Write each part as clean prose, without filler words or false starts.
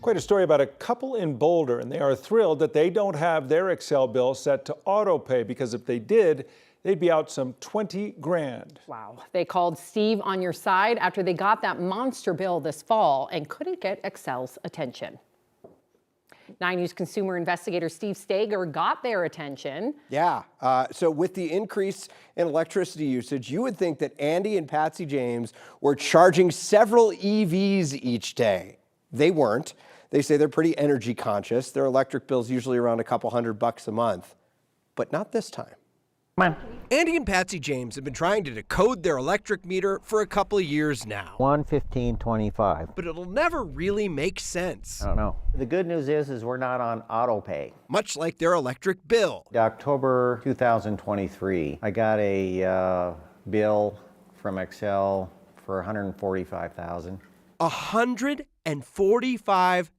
Quite a story about a couple in Boulder, and they are thrilled that they don't have their Xcel bill set to auto pay, because if they did, they'd be out some 20 grand. Wow. They called Steve on your side after they got that monster bill this fall and couldn't get Xcel's attention. 9 News consumer investigator Steve Stager got their attention. Yeah, so with the increase in electricity usage, you would think that Andy and Patsy James were charging several EVs each day. They weren't. They say they're pretty energy conscious. Their electric bill's usually around a couple $100 a month, but not this time. Come on. Andy and Patsy James have been trying to decode their electric meter for a couple of years now. 115.25. But it'll never really make sense. I don't know. The good news is we're not on auto pay. Much like their electric bill. October 2023, I got a bill from Xcel for $145,000. $145,000.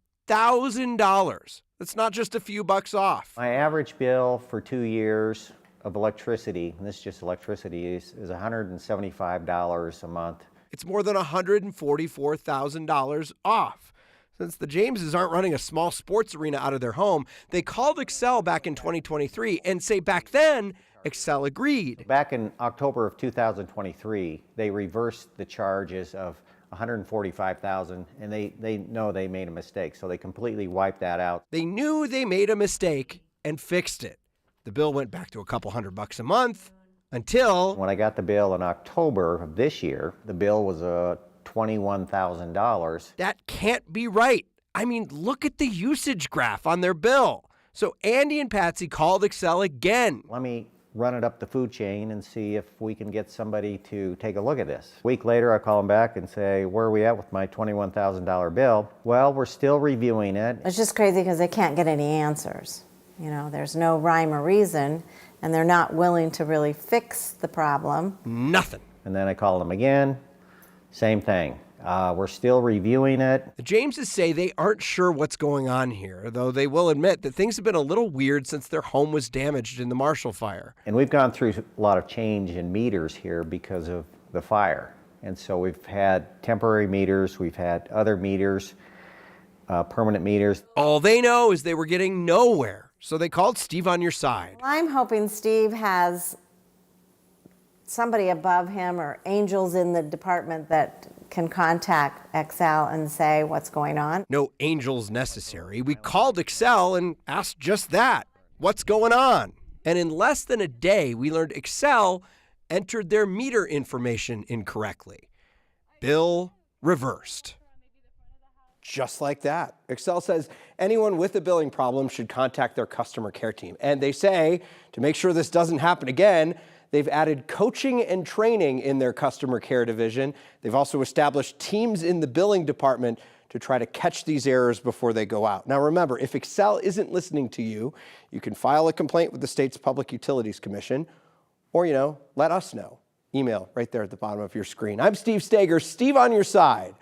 That's not just a few bucks off. My average bill for 2 years of electricity, and this is just electricity, is $175 a month. It's more than $144,000 off. Since the Jameses aren't running a small sports arena out of their home, they called Xcel back in 2023 and say back then, Xcel agreed. Back in October of 2023, they reversed the charges of $145,000, and they know they made a mistake, so they completely wiped that out. They knew they made a mistake and fixed it. The bill went back to a couple $100 a month until... When I got the bill in October of this year, the bill was $21,000. That can't be right. I mean, look at the usage graph on their bill. So Andy and Patsy called Xcel again. Let me run it up the food chain and see if we can get somebody to take a look at this. A week later, I call them back and say, where are we at with my $21,000 bill? Well, we're still reviewing it. It's just crazy because they can't get any answers. You know, there's no rhyme or reason, and they're not willing to really fix the problem. Nothing. And then I call them again, same thing. We're still reviewing it. The Jameses say they aren't sure what's going on here, though they will admit that things have been a little weird since their home was damaged in the Marshall fire. And we've gone through a lot of change in meters here because of the fire. And so we've had temporary meters, we've had other meters, permanent meters. All they know is they were getting nowhere. So they called Steve on your side. I'm hoping Steve has somebody above him or angels in the department that can contact Xcel and say what's going on. No angels necessary. We called Xcel and asked just that. What's going on? And in less than a day, we learned Xcel entered their meter information incorrectly. Bill reversed. Just like that. Xcel says anyone with a billing problem should contact their customer care team. And they say, to make sure this doesn't happen again, they've added coaching and training in their customer care division. They've also established teams in the billing department to try to catch these errors before they go out. Now remember, if Xcel isn't listening to you, you can file a complaint with the state's Public Utilities Commission, or, let us know. Email right there at the bottom of your screen. I'm Steve Stager, Steve on your side,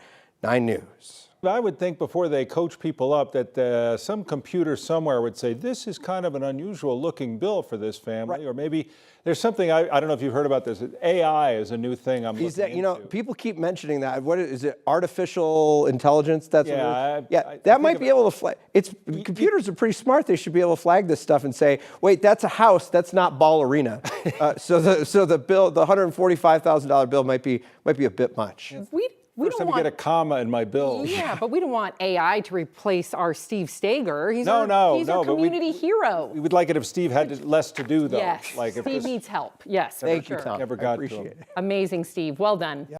9 News. I would think before they coach people up that some computer somewhere would say, this is kind of an unusual looking bill for this family. Right. Or maybe there's something, I don't know if you've heard about this, AI is a new thing I'm looking into. People keep mentioning that. What is it, artificial intelligence? That's that might be able to flag. Computers are pretty smart. They should be able to flag this stuff and say, wait, that's a house, that's not ball arena. So the bill, the $145,000 bill might be a bit much. We First time I get a comma in my bill. Yeah, but we don't want AI to replace our Steve Stager. He's our community hero. We would like it if Steve had less to do, though. Yes, Steve needs help. Yes, Thank you, sure. Tom. Never got I appreciate to him. it. Amazing, Steve. Well done.